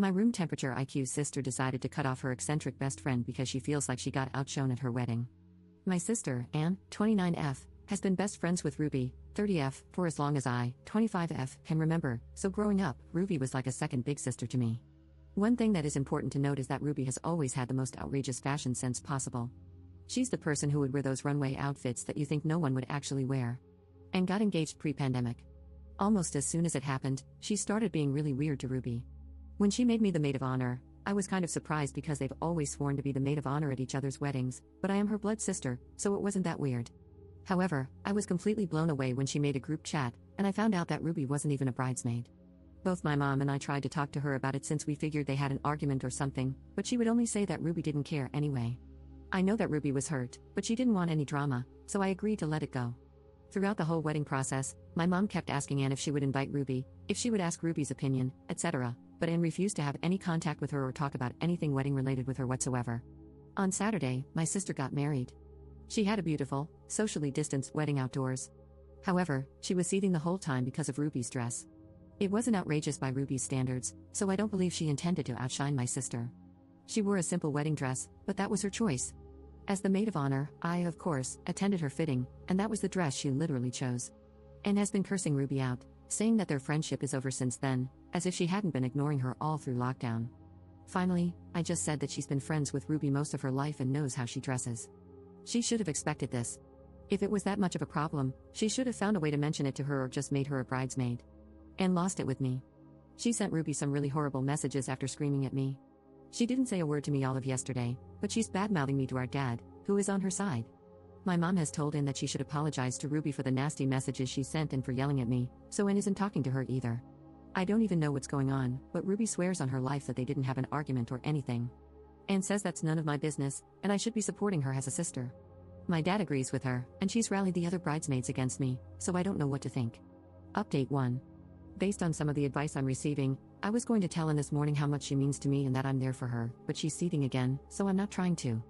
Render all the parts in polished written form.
My room temperature IQ's sister decided to cut off her eccentric best friend because she feels like she got outshone at her wedding. My sister, Anne, 29F, has been best friends with Ruby, 30F, for as long as I, 25F, can remember, so growing up, Ruby was like a second big sister to me. One thing that is important to note is that Ruby has always had the most outrageous fashion sense possible. She's the person who would wear those runway outfits that you think no one would actually wear. And got engaged pre-pandemic. Almost as soon as it happened, she started being really weird to Ruby. When she made me the maid of honor, I was kind of surprised because they've always sworn to be the maid of honor at each other's weddings, but I am her blood sister, so it wasn't that weird. However, I was completely blown away when she made a group chat, and I found out that Ruby wasn't even a bridesmaid. Both my mom and I tried to talk to her about it since we figured they had an argument or something, but she would only say that Ruby didn't care anyway. I know that Ruby was hurt, but she didn't want any drama, so I agreed to let it go. Throughout the whole wedding process, my mom kept asking Anne if she would invite Ruby, if she would ask Ruby's opinion, etc., but Anne refused to have any contact with her or talk about anything wedding related with her whatsoever. On Saturday, my sister got married. She had a beautiful, socially distanced wedding outdoors. However, she was seething the whole time because of Ruby's dress. It wasn't outrageous by Ruby's standards, so I don't believe she intended to outshine my sister. She wore a simple wedding dress, but that was her choice. As the maid of honor, I, of course, attended her fitting, and that was the dress she literally chose. Anne has been cursing Ruby out, saying that their friendship is over since then, as if she hadn't been ignoring her all through lockdown. Finally, I just said that she's been friends with Ruby most of her life and knows how she dresses. She should have expected this. If it was that much of a problem, she should have found a way to mention it to her or just made her a bridesmaid. Anne lost it with me. She sent Ruby some really horrible messages after screaming at me. She didn't say a word to me all of yesterday, but she's bad-mouthing me to our dad, who is on her side. My mom has told Anne that she should apologize to Ruby for the nasty messages she sent and for yelling at me, so Anne isn't talking to her either. I don't even know what's going on, but Ruby swears on her life that they didn't have an argument or anything. Anne says that's none of my business, and I should be supporting her as a sister. My dad agrees with her, and she's rallied the other bridesmaids against me, so I don't know what to think. Update 1. Based on some of the advice I'm receiving, I was going to tell Anne this morning how much she means to me and that I'm there for her, but she's seething again, so I'm not trying to.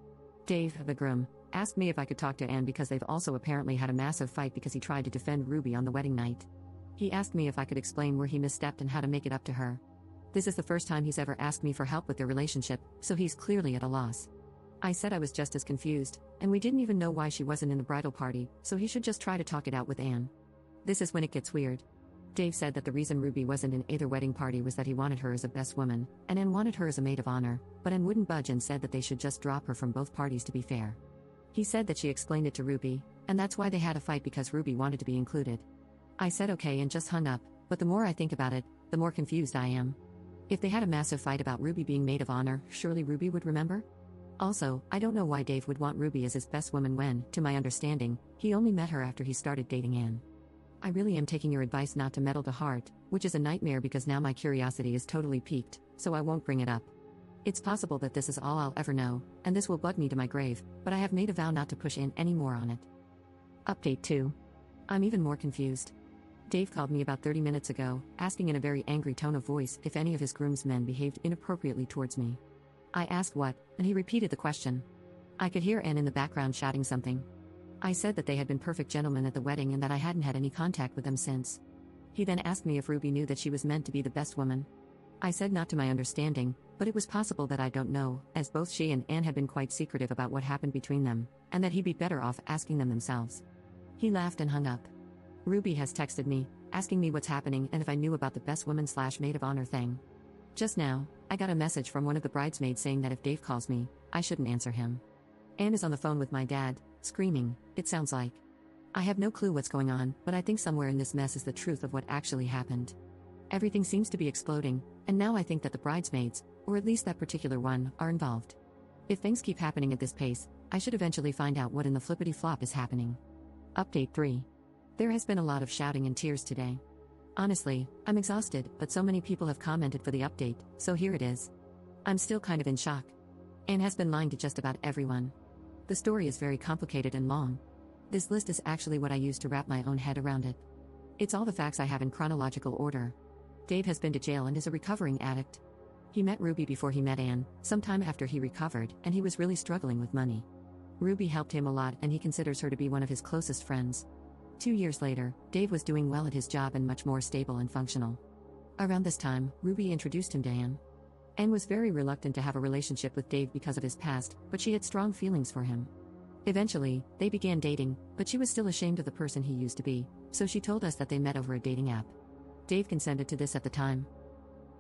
Dave, the groom, asked me if I could talk to Anne because they've also apparently had a massive fight because he tried to defend Ruby on the wedding night. He asked me if I could explain where he misstepped and how to make it up to her. This is the first time he's ever asked me for help with their relationship, so he's clearly at a loss. I said I was just as confused, and we didn't even know why she wasn't in the bridal party, so he should just try to talk it out with Anne. This is when it gets weird. Dave said that the reason Ruby wasn't in either wedding party was that he wanted her as a best woman, and Anne wanted her as a maid of honor, but Anne wouldn't budge and said that they should just drop her from both parties to be fair. He said that she explained it to Ruby, and that's why they had a fight because Ruby wanted to be included. I said okay and just hung up, but the more I think about it, the more confused I am. If they had a massive fight about Ruby being maid of honor, surely Ruby would remember? Also, I don't know why Dave would want Ruby as his best woman when, to my understanding, he only met her after he started dating Anne. I really am taking your advice not to meddle to heart, which is a nightmare because now my curiosity is totally piqued, so I won't bring it up. It's possible that this is all I'll ever know, and this will bug me to my grave, but I have made a vow not to push in any more on it. Update 2. I'm even more confused. Dave called me about 30 minutes ago, asking in a very angry tone of voice if any of his groomsmen behaved inappropriately towards me. I asked what, and he repeated the question. I could hear Anne in the background shouting something. I said that they had been perfect gentlemen at the wedding and that I hadn't had any contact with them since. He then asked me if Ruby knew that she was meant to be the best woman. I said not to my understanding, but it was possible that I don't know, as both she and Anne had been quite secretive about what happened between them, and that he'd be better off asking them themselves. He laughed and hung up. Ruby has texted me, asking me what's happening and if I knew about the best woman/maid of honor thing. Just now, I got a message from one of the bridesmaids saying that if Dave calls me, I shouldn't answer him. Anne is on the phone with my dad, screaming, it sounds like. I have no clue what's going on, but I think somewhere in this mess is the truth of what actually happened. Everything seems to be exploding, and now I think that the bridesmaids, or at least that particular one, are involved. If things keep happening at this pace, I should eventually find out what in the flippity-flop is happening. Update 3. There has been a lot of shouting and tears today. Honestly, I'm exhausted, but so many people have commented for the update, so here it is. I'm still kind of in shock. Anne has been lying to just about everyone. The story is very complicated and long. This list is actually what I used to wrap my own head around it. It's all the facts I have in chronological order. Dave has been to jail and is a recovering addict. He met Ruby before he met Anne, sometime after he recovered, and he was really struggling with money. Ruby helped him a lot and he considers her to be one of his closest friends. 2 years later, Dave was doing well at his job and much more stable and functional. Around this time, Ruby introduced him to Anne. Anne was very reluctant to have a relationship with Dave because of his past, but she had strong feelings for him. Eventually, they began dating, but she was still ashamed of the person he used to be, so she told us that they met over a dating app. Dave consented to this at the time.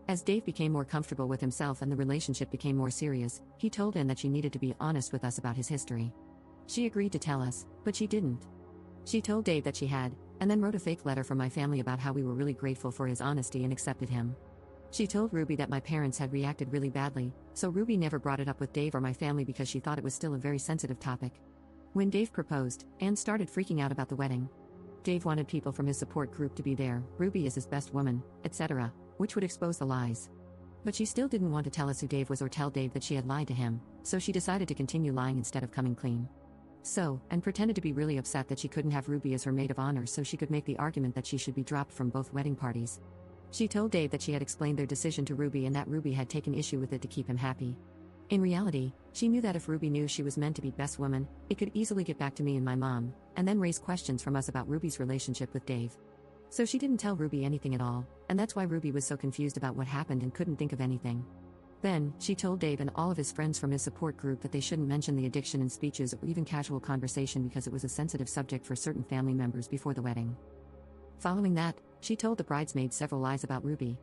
As Dave became more comfortable with himself and the relationship became more serious, he told Anne that she needed to be honest with us about his history. She agreed to tell us, but she didn't. She told Dave that she had, and then wrote a fake letter from my family about how we were really grateful for his honesty and accepted him. She told Ruby that my parents had reacted really badly, so Ruby never brought it up with Dave or my family because she thought it was still a very sensitive topic. When Dave proposed, Anne started freaking out about the wedding. Dave wanted people from his support group to be there, Ruby is his best woman, etc., which would expose the lies. But she still didn't want to tell us who Dave was or tell Dave that she had lied to him, so she decided to continue lying instead of coming clean. And pretended to be really upset that she couldn't have Ruby as her maid of honor so she could make the argument that she should be dropped from both wedding parties. She told Dave that she had explained their decision to Ruby and that Ruby had taken issue with it to keep him happy. In reality, she knew that if Ruby knew she was meant to be best woman, it could easily get back to me and my mom, and then raise questions from us about Ruby's relationship with Dave. So she didn't tell Ruby anything at all, and that's why Ruby was so confused about what happened and couldn't think of anything. Then, she told Dave and all of his friends from his support group that they shouldn't mention the addiction in speeches or even casual conversation because it was a sensitive subject for certain family members before the wedding. Following that, she told the bridesmaids several lies about Ruby.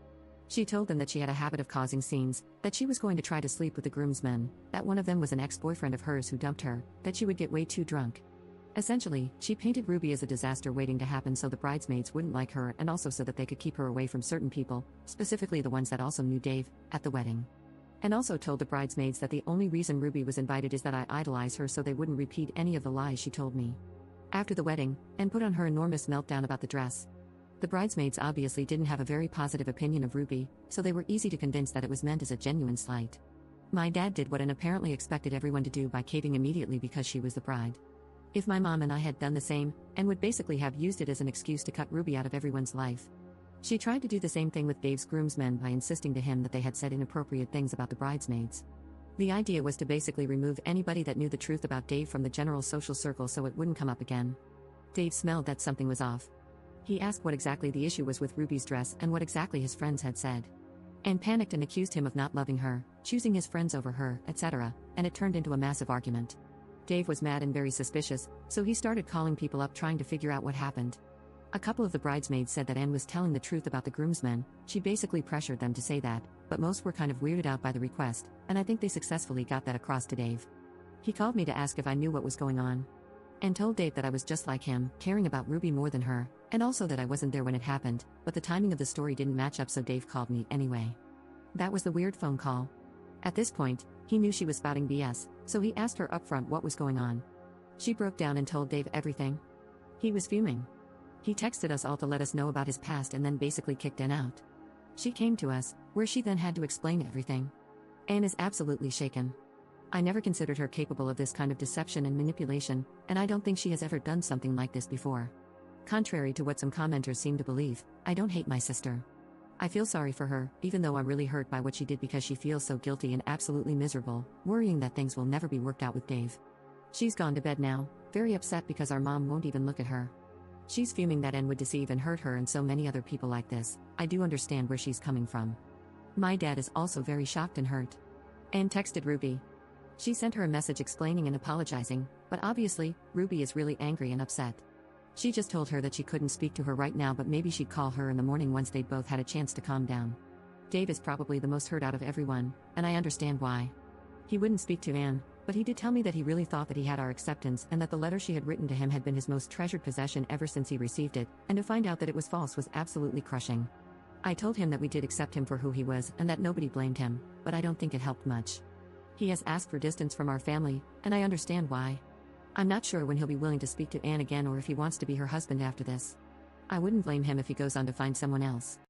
She told them that she had a habit of causing scenes, that she was going to try to sleep with the groomsmen, that one of them was an ex-boyfriend of hers who dumped her, that she would get way too drunk. Essentially, she painted Ruby as a disaster waiting to happen so the bridesmaids wouldn't like her and also so that they could keep her away from certain people, specifically the ones that also knew Dave, at the wedding. And also told the bridesmaids that the only reason Ruby was invited is that I idolize her so they wouldn't repeat any of the lies she told me. After the wedding, Anne put on her enormous meltdown about the dress. The bridesmaids obviously didn't have a very positive opinion of Ruby, so they were easy to convince that it was meant as a genuine slight. My dad did what Anne apparently expected everyone to do by caving immediately because she was the bride. If my mom and I had done the same, Anne would basically have used it as an excuse to cut Ruby out of everyone's life. She tried to do the same thing with Dave's groomsmen by insisting to him that they had said inappropriate things about the bridesmaids. The idea was to basically remove anybody that knew the truth about Dave from the general social circle so it wouldn't come up again. Dave smelled that something was off. He asked what exactly the issue was with Ruby's dress and what exactly his friends had said. Anne panicked and accused him of not loving her, choosing his friends over her, etc., and it turned into a massive argument. Dave was mad and very suspicious, so he started calling people up trying to figure out what happened. A couple of the bridesmaids said that Anne was telling the truth about the groomsmen. She basically pressured them to say that, but most were kind of weirded out by the request, and I think they successfully got that across to Dave. He called me to ask if I knew what was going on. And told Dave that I was just like him, caring about Ruby more than her, and also that I wasn't there when it happened, but the timing of the story didn't match up so Dave called me anyway. That was the weird phone call. At this point, he knew she was spouting BS, so he asked her upfront what was going on. She broke down and told Dave everything. He was fuming. He texted us all to let us know about his past and then basically kicked Anne out. She came to us, where she then had to explain everything. Anne is absolutely shaken. I never considered her capable of this kind of deception and manipulation, and I don't think she has ever done something like this before. Contrary to what some commenters seem to believe, I don't hate my sister. I feel sorry for her, even though I'm really hurt by what she did because she feels so guilty and absolutely miserable, worrying that things will never be worked out with Dave. She's gone to bed now, very upset because our mom won't even look at her. She's fuming that Anne would deceive and hurt her and so many other people like this. I do understand where she's coming from. My dad is also very shocked and hurt. Anne texted Ruby. She sent her a message explaining and apologizing, but obviously, Ruby is really angry and upset. She just told her that she couldn't speak to her right now but maybe she'd call her in the morning once they'd both had a chance to calm down. Dave is probably the most hurt out of everyone, and I understand why. He wouldn't speak to Anne, but he did tell me that he really thought that he had our acceptance and that the letter she had written to him had been his most treasured possession ever since he received it, and to find out that it was false was absolutely crushing. I told him that we did accept him for who he was and that nobody blamed him, but I don't think it helped much. He has asked for distance from our family, and I understand why. I'm not sure when he'll be willing to speak to Anne again or if he wants to be her husband after this. I wouldn't blame him if he goes on to find someone else.